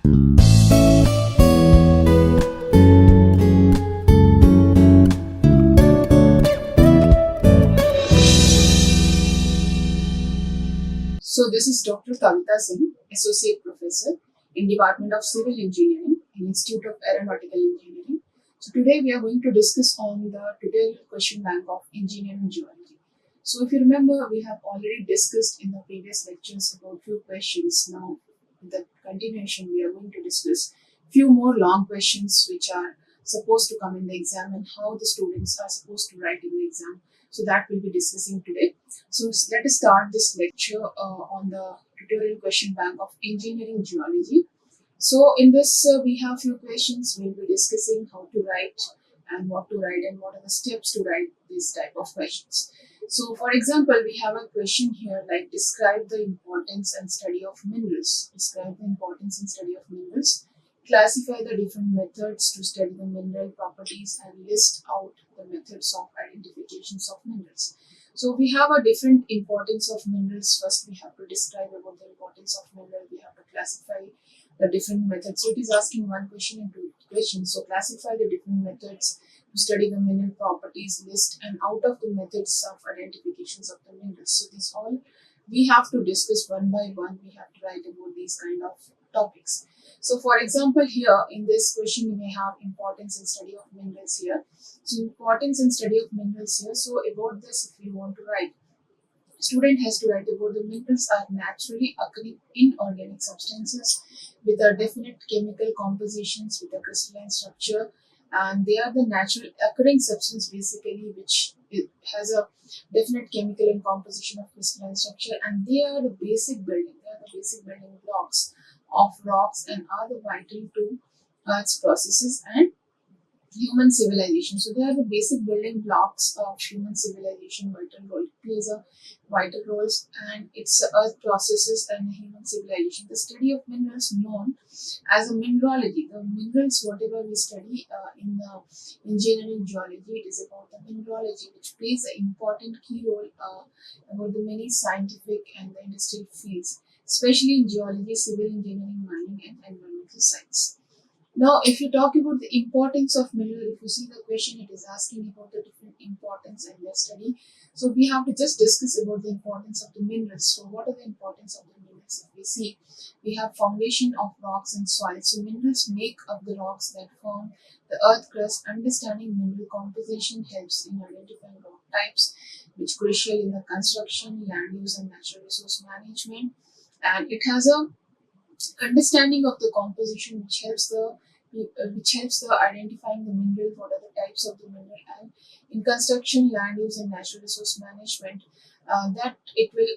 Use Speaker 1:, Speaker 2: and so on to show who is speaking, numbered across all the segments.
Speaker 1: So this is Dr. Kavita Singh, Associate Professor in Department of Civil Engineering in Institute of Aeronautical Engineering. So today we are going to discuss on the tutorial question bank of Engineering Geology. So if you remember, we have already discussed in the previous lectures about few questions. Now in the continuation we are going to discuss few more long questions which are supposed to come in the exam and how the students are supposed to write in the exam. So that we'll be discussing today. So let us start this lecture on the tutorial question bank of Engineering Geology. So in this we have few questions. We'll be discussing how to write and what to write and what are the steps to write this type of questions. So for example, we have a question here like describe the importance and study of minerals. Describe the importance and study of minerals. Classify the different methods to study the mineral properties and list out the methods of identifications of minerals. So we have a different importance of minerals. First, we have to describe about the importance of mineral. We have to classify the different methods. So it is asking one question and two questions. So classify the different methods to study the mineral properties, list and out of the methods of identifications of the minerals. So these all we have to discuss one by one. We have to write about these kind of topics. So for example, here in this question, we may have importance and study of minerals here. So importance and study of minerals here. So about this, if you want to write, student has to write about the minerals are naturally occurring inorganic substances with a definite chemical compositions with a crystalline structure, and they are the natural occurring substance basically which has a definite chemical and composition of crystalline structure, and they are the basic building. They are the basic building blocks of rocks and are the vital to Earth's processes and human civilization. So they are the basic building blocks of human civilization. Vital role, it plays a vital roles and its earth processes and human civilization. The study of minerals known as a mineralogy. The minerals, whatever we study in engineering geology, it is about the mineralogy, which plays an important key role about the many scientific and the industrial fields, especially in geology, civil engineering, mining, and environmental science. Now, if you talk about the importance of mineral, if you see the question, it is asking about the different importance and their study. So we have to just discuss about the importance of the minerals. So what are the importance of the minerals? If we see, we have foundation of rocks and soil. So minerals make up the rocks that form the earth crust. Understanding mineral composition helps in identifying rock types, which is crucial in the construction, land use, and natural resource management. And it has a understanding of the composition which helps the identifying the mineral, what are the types of the mineral, and in construction, land use, and natural resource management, that it will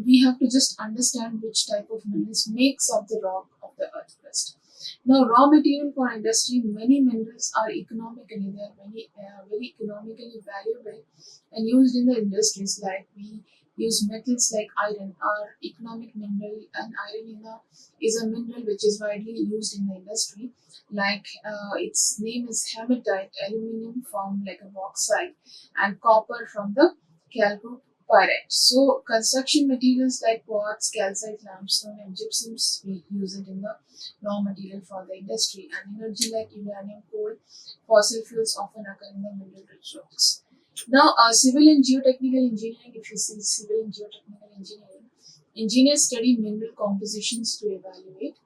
Speaker 1: we have to just understand which type of minerals makes up the rock of the earth crust. Now, raw material for industry, many minerals are economically, they are very economically valuable and used in the industries. Like we use metals like iron are economic mineral, and iron is a mineral which is widely used in the industry. Like its name is hematite, aluminium formed like a bauxite, and copper from the chalcopyrite. So construction materials like quartz, calcite, limestone, and gypsums, we use it in the raw material for the industry. And energy like uranium, coal, fossil fuels often occur in the mineral rich rocks. Now, civil and geotechnical engineering, if you see civil and geotechnical engineering, engineers study mineral compositions to evaluate.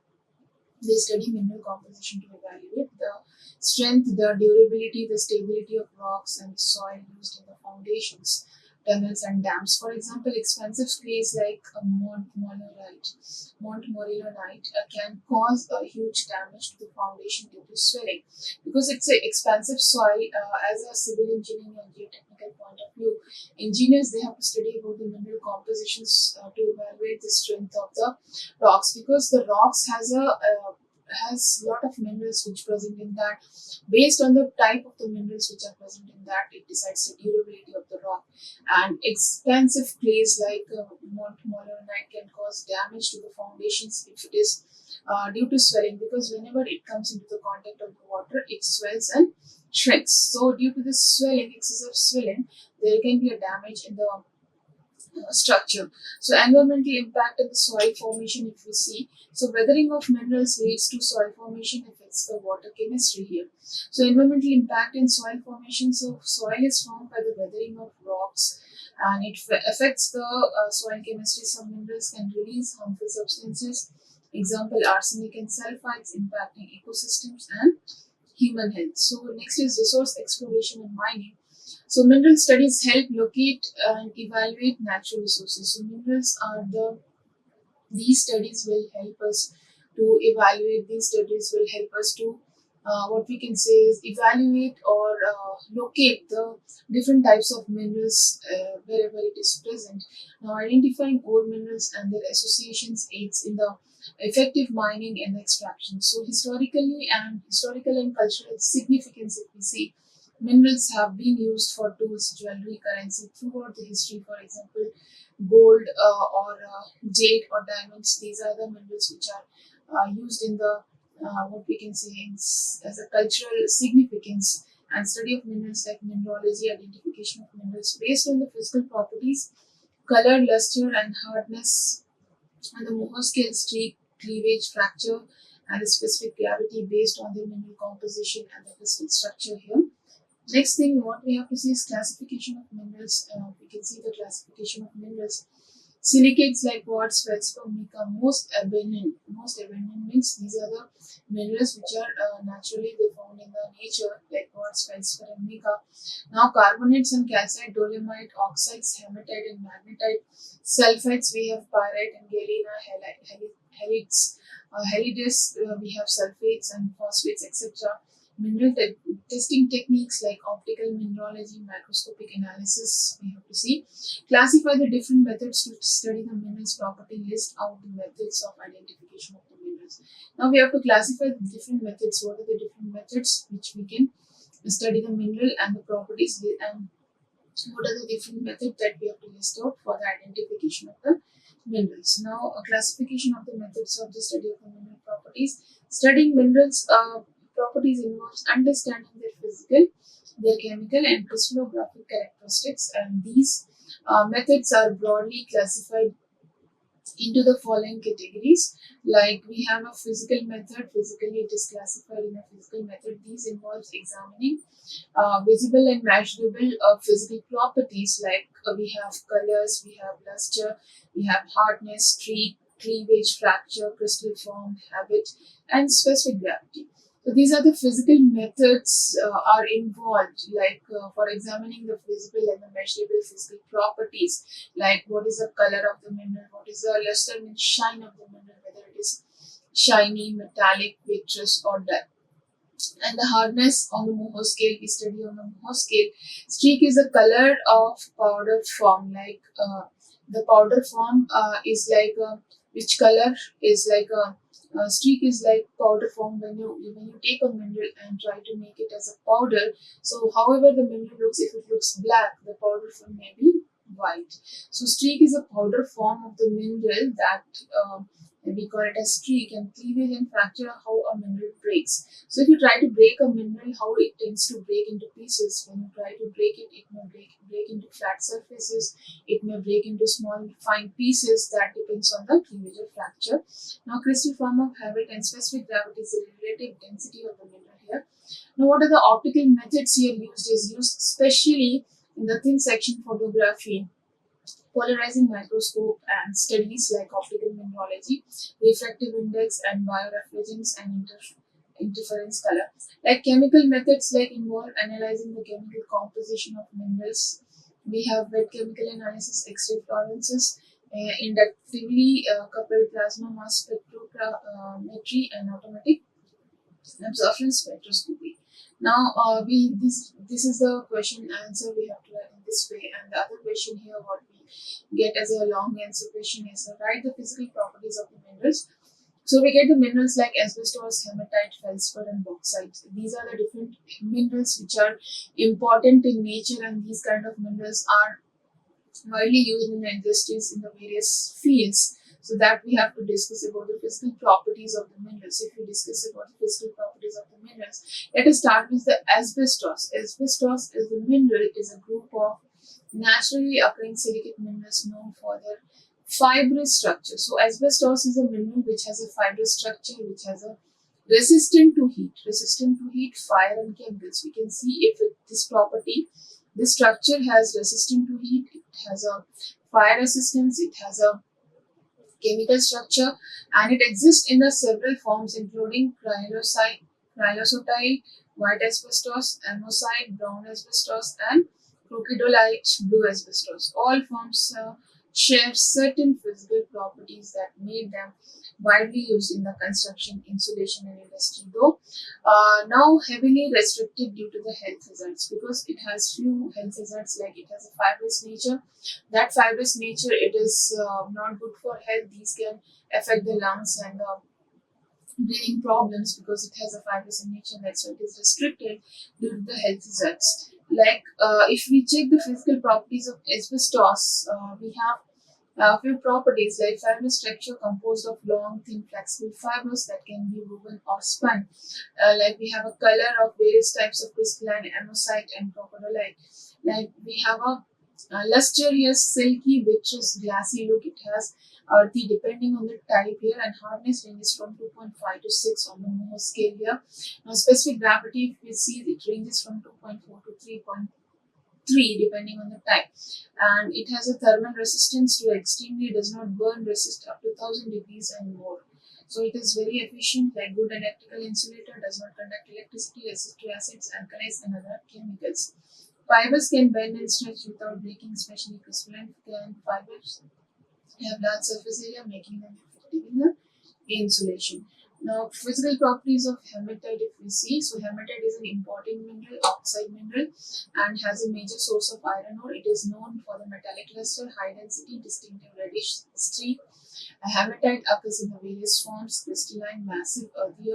Speaker 1: They study mineral composition to evaluate the strength, the durability, the stability of rocks and soil used in the foundations, tunnels, and dams. For example, expensive clays like Montmorillonite can cause a huge damage to the foundation due to swelling, because it's an expensive soil. As a civil engineering and geotechnical point of view, engineers, they have to study about the mineral compositions to evaluate the strength of the rocks, because the rocks has lot of minerals which present in that. Based on the type of the minerals which are present in that, it decides the durability of the rock. And expensive clays like Montmorillonite can cause damage to the foundations if it is due to swelling, because whenever it comes into the contact of the water, it swells and shrinks. So due to this swelling, excessive swelling, there can be a damage in the structure. So environmental impact of the soil formation, if we see, so weathering of minerals leads to soil formation, affects the water chemistry here. So environmental impact in soil formation, so soil is formed by the weathering of rocks and it affects the soil chemistry. Some minerals can release harmful substances, example arsenic and sulfides, impacting ecosystems and human health. So next is resource exploration and mining. So mineral studies help locate and evaluate natural resources. So minerals are these studies will help us to evaluate. These studies will help us to what we can say is evaluate or locate the different types of minerals wherever it is present. Now, identifying ore minerals and their associations aids in the effective mining and extraction. So, historical and cultural significance, if we see, minerals have been used for tools, jewelry, currency throughout the history. For example, gold or jade or diamonds. These are the minerals which are used in the what we can say as a cultural significance. And study of minerals like mineralogy, identification of minerals based on the physical properties, color, luster, and hardness, and the Mohr scale, streak, cleavage, fracture, and the specific gravity based on the mineral composition and the crystal structure here. Next thing, what we have to see is classification of minerals. We can see the classification of minerals. Silicates like quartz, feldspar, mica, most abundant. Most abundant means these are the minerals which are naturally they found in the nature, like quartz, feldspar, and mica. Now, carbonates and calcite, dolomite, oxides, hematite, and magnetite. Sulfides, we have pyrite and galena, halides. Halides, we have sulfates and phosphates, etc. Mineral testing techniques like optical mineralogy, microscopic analysis, we have to see. Classify the different methods to study the minerals property, list out the methods of identification of the minerals. Now we have to classify the different methods. What are the different methods which we can study the mineral and the properties, and what are the different methods that we have to list out for the identification of the minerals. Now, a classification of the methods of the study of the mineral properties. Studying minerals properties involves understanding their physical, their chemical, and crystallographic characteristics, and these methods are broadly classified into the following categories. Like we have a physical method. Physically, it is classified in a physical method. These involves examining visible and measurable physical properties, like we have colors, we have luster, we have hardness, streak, cleavage, fracture, crystal form, habit, and specific gravity. So these are the physical methods are involved, like for examining the visible and the measurable physical properties, like what is the color of the mineral, what is the luster and shine of the mineral, whether it is shiny, metallic, vitreous, or dull. And the hardness on the Mohr scale, we study on the Mohr scale. Streak is the color of powder form, like the powder form is like which color is like a streak is like powder form when you take a mineral and try to make it as a powder. So however the mineral looks, if it looks black, the powder form may be white. So streak is a powder form of the mineral that we call it as streak, and cleavage and fracture are how a mineral breaks. So if you try to break a mineral, how it tends to break into pieces. When you try to break it, it may break into flat surfaces, it may break into small fine pieces. That depends on the cleavage or fracture. Now crystal form of habit and specific gravity is the relative density of the mineral here. Now what are the optical methods here used? Is used especially in the thin section photography, polarizing microscope, and studies like optical mineralogy, refractive index, and bioreflectance and interference color. Like chemical methods like involve analyzing the chemical composition of minerals. We have wet chemical analysis, X-ray fluorescence, inductively coupled plasma mass spectrometry, and automatic absorption spectroscopy. Now, this is the question answer we have to write in this way, and the other question here, what we get as a long answer question is write the physical properties of the minerals. So we get the minerals like asbestos, hematite, feldspar, and bauxite. These are the different minerals which are important in nature, and these kind of minerals are widely used in the industries in the various fields. So that we have to discuss about the physical properties of the minerals. If we discuss about the physical properties of the minerals, let us start with the asbestos. Asbestos is the mineral, is a group of naturally occurring silicate minerals known for their fibrous structure. So asbestos is a mineral which has a fibrous structure, which has a resistant to heat, fire and chemicals. We can see if this property, this structure has resistant to heat, it has a fire resistance, it has a chemical structure, and it exists in the several forms including cryolysotile, white asbestos, amosite, brown asbestos, and crocodolite, blue asbestos. All forms share certain physical properties that make them widely used in the construction, insulation, and industry. Though now heavily restricted due to the health hazards, because it has few health hazards, like it has a fibrous nature. That fibrous nature, it is not good for health. These can affect the lungs and the breathing problems, because it has a fibrous in nature. That's why it is restricted due to the health hazards. Like if we check the physical properties of asbestos, we have few properties like fibrous structure composed of long, thin, flexible fibers that can be woven or spun. Like we have a color of various types of crystalline, amosite, and crocodolite. Like we have a luster here, silky, vitreous, glassy look. It has earthy depending on the type here, and hardness ranges from 2.5 to 6 on the Mohs scale here. Now specific gravity, if we see, it ranges from 2.4 to 3.3 depending on the type, and it has a thermal resistance to extremely, does not burn, resist up to 1000 degrees and more. So it is very efficient, like good electrical insulator, does not conduct electricity, resist to acids, alkalis, and other chemicals. Fibers can bend and stretch without breaking, especially crystalline fibers have large surface area, making them effective in the insulation. Now, physical properties of hematite, if we see, so hematite is an important mineral, oxide mineral, and has a major source of iron ore. It is known for the metallic luster, high density, distinctive reddish streak. A hematite occurs in the various forms: crystalline, massive, earthy,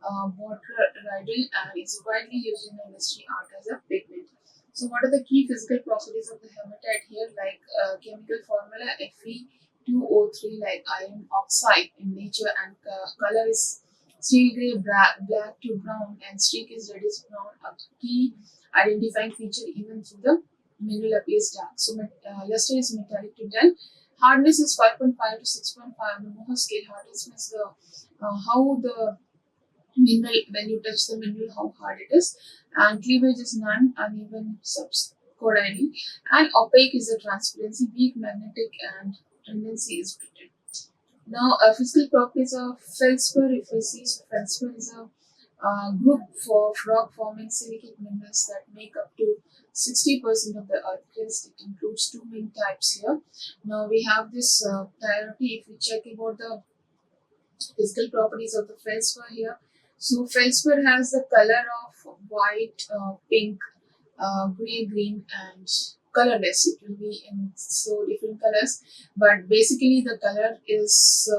Speaker 1: botryoidal, and is widely used in the industry art as a pigment. So, what are the key physical properties of the hematite here? Like chemical formula Fe2O3, like iron oxide in nature, and color is steel gray, black to brown, and streak is reddish brown. A key identifying feature, even through the mineral appears dark. So, luster is metallic to dull. Hardness is 5.5 to 6.5 on the Mohs scale. Hardness means the how the mineral, when you touch the mineral, how hard it is. And cleavage is none, uneven, subcordially. And opaque is the transparency, weak, magnetic, and tendency is brittle. Now, physical properties of feldspar, if we see, so feldspar is a group for rock forming silicate minerals that make up to 60% of the earth crust. It includes two main types here. Now we have this priority. If we check about the physical properties of the feldspar here, so feldspar has the color of white, pink, gray, green, and colorless. It will be in so different colors, but basically the color is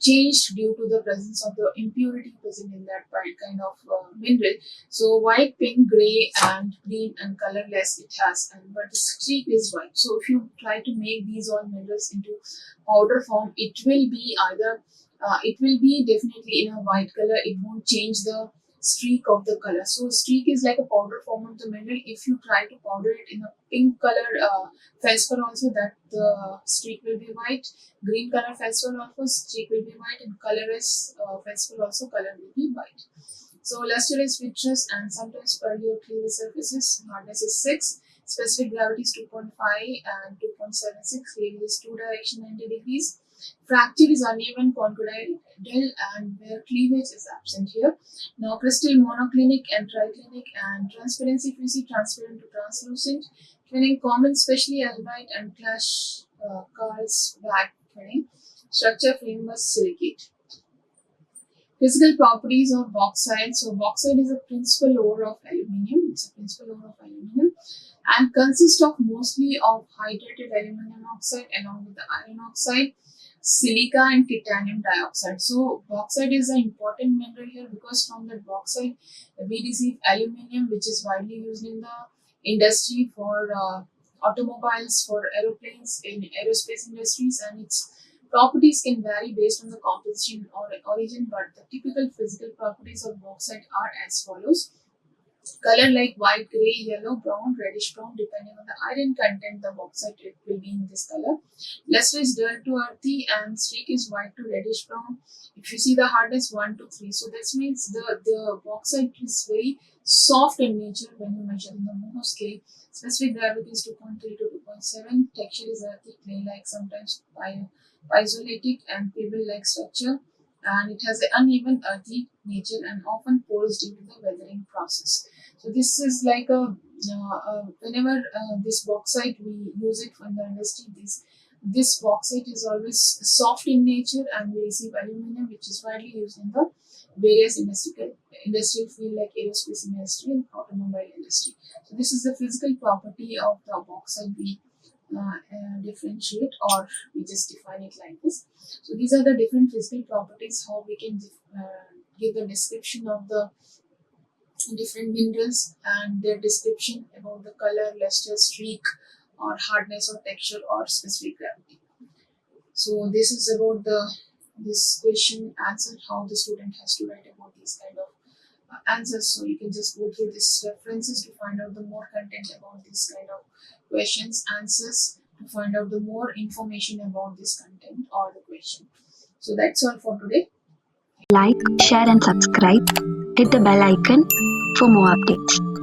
Speaker 1: changed due to the presence of the impurity present in that kind of mineral. So white, pink, gray, and green, and colorless it has, and but the streak is white. So if you try to make these all minerals into powder form, it will be either it will be definitely in a white color. It won't change the streak of the color. So streak is like a powder form of the mineral. If you try to powder it in a pink color feldspar also, that the streak will be white. Green color feldspar also, streak will be white, and colorless feldspar also, color will be white. So luster is vitreous and sometimes pearly clear surfaces. Hardness is 6. Specific gravity is 2.5 and 2.76. Cleavage is 2 direction 90 degrees. Fracture is uneven, conchoidal, and where cleavage is absent here. Now, crystal monoclinic and triclinic, and transparency, if you see, transparent to translucent. Twinning common, especially albite and clash Carlsbad twinning. Structure framework silicate. Physical properties of bauxite. So, bauxite is a principal ore of aluminium. It's a principal ore of aluminium and consists of mostly of hydrated aluminum oxide along with the iron oxide, silica, and titanium dioxide. So bauxite is an important mineral here, because from that bauxite we receive aluminium, which is widely used in the industry for automobiles, for aeroplanes, in aerospace industries, and its properties can vary based on the composition or origin, but the typical physical properties of bauxite are as follows. Color like white, gray, yellow, brown, reddish brown, depending on the iron content, the bauxite it will be in this color. Luster is dull to earthy and streak is white to reddish brown. If you see the hardness 1 to 3, so that means the bauxite is very soft in nature when you measure in the Mohs scale. Specific gravity is 2.3 to 2.7. Texture is earthy, clay-like, sometimes piezoelectric and pebble-like structure, and it has an uneven earthy nature and often pores due to the weathering process. So this is like whenever this bauxite we use it for the industry, this bauxite is always soft in nature, and we receive aluminum, which is widely used in the various industrial field like aerospace industry and automobile industry. So this is the physical property of the bauxite we differentiate, or we just define it like this. So these are the different physical properties, how we can give the description of the different minerals and their description about the color, luster, streak, or hardness or texture or specific gravity. So this is about the this question answer, how the student has to write about these kind of answers. So you can just go through these references to find out the more content about this kind of questions, answers, to find out the more information about this content or the question. So that's all for today.
Speaker 2: Like, share, and subscribe. Hit the bell icon for more updates.